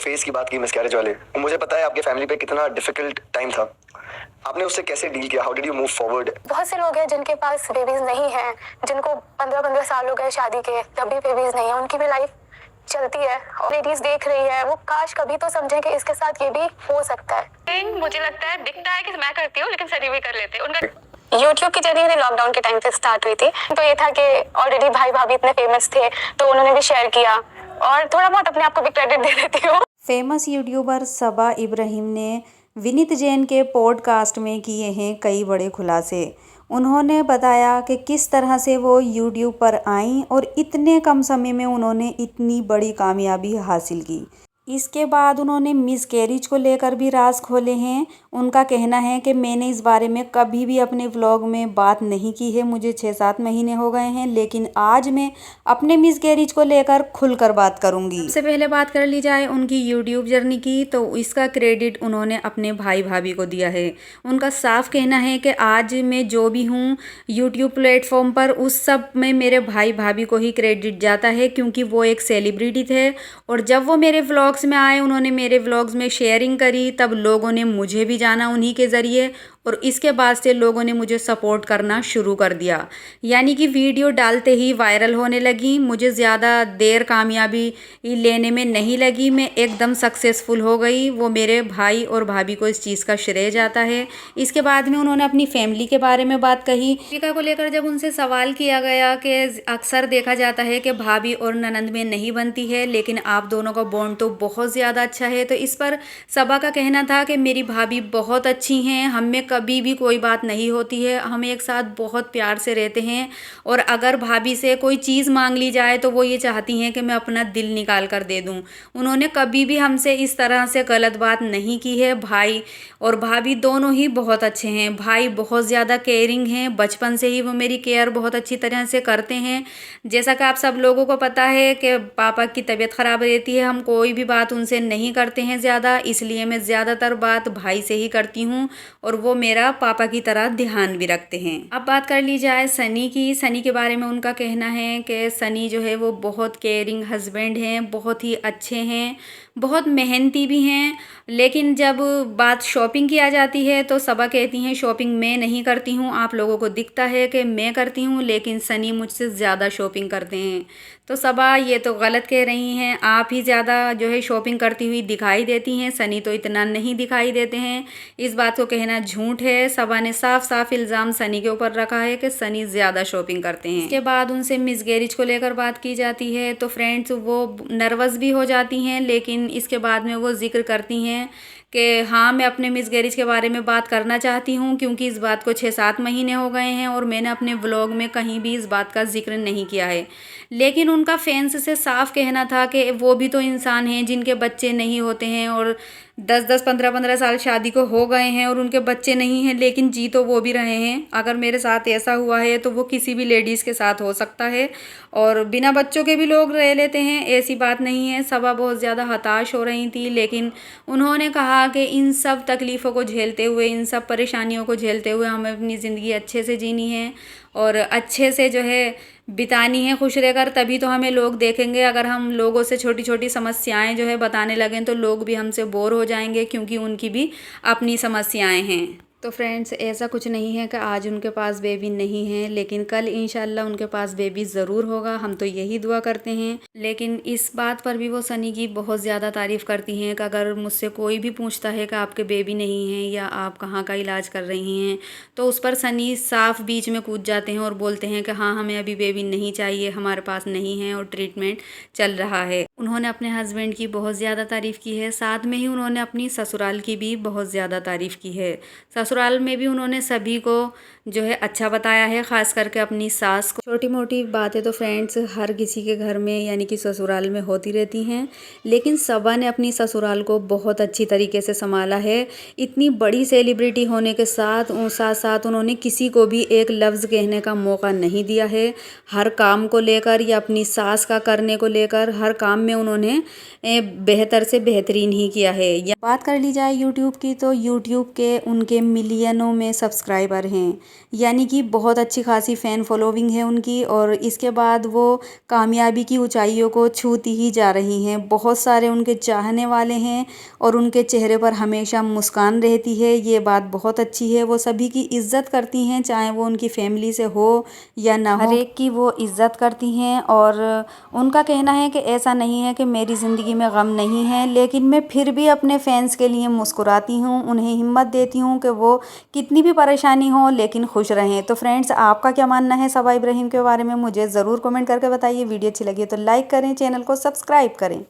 Face की बात की मिसकैरेज वाले, मुझे पता है आपके फैमिली पे कितना डिफिकल्ट टाइम था, आपने उससे कैसे डील किया, how did you move forward? बहुत से लोग हैं जिनके पास बेबीज नहीं है, जिनको 15-15 साल हो गए शादी के, तब भी बेबीज नहीं है, उनकी भी लाइफ चलती है और लेडीज देख रही है, वो काश कभी तो समझे कि इसके साथ ये भी हो सकता है। मुझे लगता है दिखता है कि मैं करती हूँ, लेकिन सभी भी कर लेते हैं। उनका यूट्यूब की जर्नी लॉकडाउन के टाइम पे स्टार्ट हुई थी, तो ये था कि ऑलरेडी भाई भाभी इतने फेमस थे तो उन्होंने भी शेयर किया, और थोड़ा बहुत अपने आप को भी क्रेडिट दे देती हूँ। फेमस यूट्यूबर सबा इब्राहिम ने विनीत जैन के पॉडकास्ट में किए हैं कई बड़े खुलासे। उन्होंने बताया कि किस तरह से वो यूट्यूब पर आईं और इतने कम समय में उन्होंने इतनी बड़ी कामयाबी हासिल की। इसके बाद उन्होंने मिसकैरेज को लेकर भी राज खोले हैं। उनका कहना है कि मैंने इस बारे में कभी भी अपने व्लॉग में बात नहीं की है, मुझे 6-7 महीने हो गए हैं, लेकिन आज मैं अपने मिसकैरेज को लेकर खुलकर बात करूंगी। सबसे पहले बात कर ली जाए उनकी यूट्यूब जर्नी की, तो इसका क्रेडिट उन्होंने अपने भाई भाभी को दिया है। उनका साफ कहना है कि आज मैं जो भी हूँ यूट्यूब प्लेटफॉर्म पर, उस सब में मेरे भाई भाभी को ही क्रेडिट जाता है, क्योंकि वो एक सेलिब्रिटी थे और जब वो मेरे व्लॉग्स में आए, उन्होंने मेरे व्लॉग्स में शेयरिंग करी, तब लोगों ने मुझे भी जाना उन्हीं के ज़रिए, और इसके बाद से लोगों ने मुझे सपोर्ट करना शुरू कर दिया। यानी कि वीडियो डालते ही वायरल होने लगी। मुझे ज़्यादा देर कामयाबी लेने में नहीं लगी, मैं एकदम सक्सेसफुल हो गई। वो मेरे भाई और भाभी को इस चीज़ का श्रेय जाता है। इसके बाद में उन्होंने अपनी फैमिली के बारे में बात कही। दीपिका को लेकर जब उनसे सवाल किया गया कि अक्सर देखा जाता है कि भाभी और ननंद में नहीं बनती है, लेकिन आप दोनों का बॉन्ड तो बहुत ज़्यादा अच्छा है, तो इस पर सबा का कहना था कि मेरी भाभी बहुत अच्छी हैं, हम में कभी भी कोई बात नहीं होती है, हम एक साथ बहुत प्यार से रहते हैं, और अगर भाभी से कोई चीज़ मांग ली जाए तो वो ये चाहती हैं कि मैं अपना दिल निकाल कर दे दूं। उन्होंने कभी भी हमसे इस तरह से गलत बात नहीं की है। भाई और भाभी दोनों ही बहुत अच्छे हैं। भाई बहुत ज़्यादा केयरिंग हैं, बचपन से ही वो मेरी केयर बहुत अच्छी तरह से करते हैं। जैसा कि आप सब लोगों को पता है कि पापा की तबीयत ख़राब रहती है, हम कोई भी बात उनसे नहीं करते हैं ज़्यादा, इसलिए मैं ज़्यादातर बात भाई से ही करती हूँ और वो मेरा पापा की तरह ध्यान भी रखते हैं। अब बात कर ली जाए सनी की। सनी के बारे में उनका कहना है कि सनी जो है वो बहुत केयरिंग हस्बैंड हैं, बहुत ही अच्छे हैं, बहुत मेहनती भी हैं, लेकिन जब बात शॉपिंग की आ जाती है तो सबा कहती हैं शॉपिंग मैं नहीं करती हूँ, आप लोगों को दिखता है कि मैं करती हूँ, लेकिन सनी मुझसे ज़्यादा शॉपिंग करते हैं। तो सबा ये तो गलत कह रही हैं, आप ही ज़्यादा जो है शॉपिंग करती हुई दिखाई देती हैं, सनी तो इतना नहीं दिखाई देते हैं। इस बात को कहना झूठ है। सबा ने साफ साफ इल्ज़ाम सनी के ऊपर रखा है कि सनी ज़्यादा शॉपिंग करते हैं। इसके बाद उनसे मिसकैरेज को लेकर बात की जाती है तो फ्रेंड्स वो नर्वस भी हो जाती हैं, लेकिन इसके बाद में वो जिक्र करती हैं कि हाँ मैं अपने मिसकैरेज के बारे में बात करना चाहती हूँ, क्योंकि इस बात को 6-7 महीने हो गए हैं और मैंने अपने व्लॉग में कहीं भी इस बात का जिक्र नहीं किया है। लेकिन उनका फैंस से साफ कहना था कि वो भी तो इंसान हैं जिनके बच्चे नहीं होते हैं, और 10-10 15-15 साल शादी को हो गए हैं और उनके बच्चे नहीं हैं, लेकिन जी तो वो भी रहे हैं। अगर मेरे साथ ऐसा हुआ है तो वो किसी भी लेडीज़ के साथ हो सकता है, और बिना बच्चों के भी लोग रह लेते हैं, ऐसी बात नहीं है। सबा बहुत ज़्यादा हताश हो रही थी, लेकिन उन्होंने कहा कि इन सब तकलीफ़ों को झेलते हुए, इन सब परेशानियों को झेलते हुए हमें अपनी ज़िंदगी अच्छे से जीनी है और अच्छे से जो है बितानी है, खुश रहकर, तभी तो हमें लोग देखेंगे। अगर हम लोगों से छोटी छोटी समस्याएं जो है बताने लगें तो लोग भी हमसे बोर हो जाएंगे, क्योंकि उनकी भी अपनी समस्याएं हैं। तो फ्रेंड्स ऐसा कुछ नहीं है कि आज उनके पास बेबी नहीं है, लेकिन कल इंशाल्लाह उनके पास बेबी ज़रूर होगा, हम तो यही दुआ करते हैं। लेकिन इस बात पर भी वो सनी की बहुत ज़्यादा तारीफ़ करती हैं कि अगर मुझसे कोई भी पूछता है कि आपके बेबी नहीं हैं या आप कहाँ का इलाज कर रही हैं, तो उस पर सनी साफ बीच में कूद जाते हैं और बोलते हैं कि हाँ हमें अभी बेबी नहीं चाहिए, हमारे पास नहीं है और ट्रीटमेंट चल रहा है। उन्होंने अपने हस्बैंड की बहुत ज़्यादा तारीफ़ की है, साथ में ही उन्होंने अपनी ससुराल की भी बहुत ज़्यादा तारीफ़ की है। ससुराल में भी उन्होंने सभी को जो है अच्छा बताया है, ख़ास करके अपनी सास को। छोटी मोटी बातें तो फ्रेंड्स हर किसी के घर में यानी कि ससुराल में होती रहती हैं, लेकिन सबा ने अपनी ससुराल को बहुत अच्छी तरीके से संभाला है। इतनी बड़ी सेलिब्रिटी होने के साथ साथ उन्होंने किसी को भी एक लफ्ज़ कहने का मौका नहीं दिया है। हर काम को लेकर या अपनी सास का करने को लेकर हर काम में उन्होंने बेहतर से बेहतरीन ही किया है। या बात कर ली जाए यूट्यूब की, तो यूट्यूब के उनके मिलियनों में सब्सक्राइबर हैं, यानी कि बहुत अच्छी खासी फ़ैन फॉलोइंग है उनकी। और इसके बाद वो कामयाबी की ऊंचाइयों को छूती ही जा रही हैं। बहुत सारे उनके चाहने वाले हैं और उनके चेहरे पर हमेशा मुस्कान रहती है, ये बात बहुत अच्छी है। वो सभी की इज़्ज़त करती हैं, चाहे वो उनकी फैमिली से हो या ना हो, हर एक की वो इज़्ज़त करती हैं। और उनका कहना है कि ऐसा नहीं है कि मेरी ज़िंदगी में गम नहीं है, लेकिन मैं फिर भी अपने फैंस के लिए मुस्कुराती हूँ, उन्हें हिम्मत देती हूँ कि वो कितनी भी परेशानी हो लेकिन खुश रहें। तो फ्रेंड्स, आपका क्या मानना है सबा इब्राहिम के बारे में, मुझे ज़रूर कमेंट करके बताइए। वीडियो अच्छी लगी है तो लाइक करें, चैनल को सब्सक्राइब करें।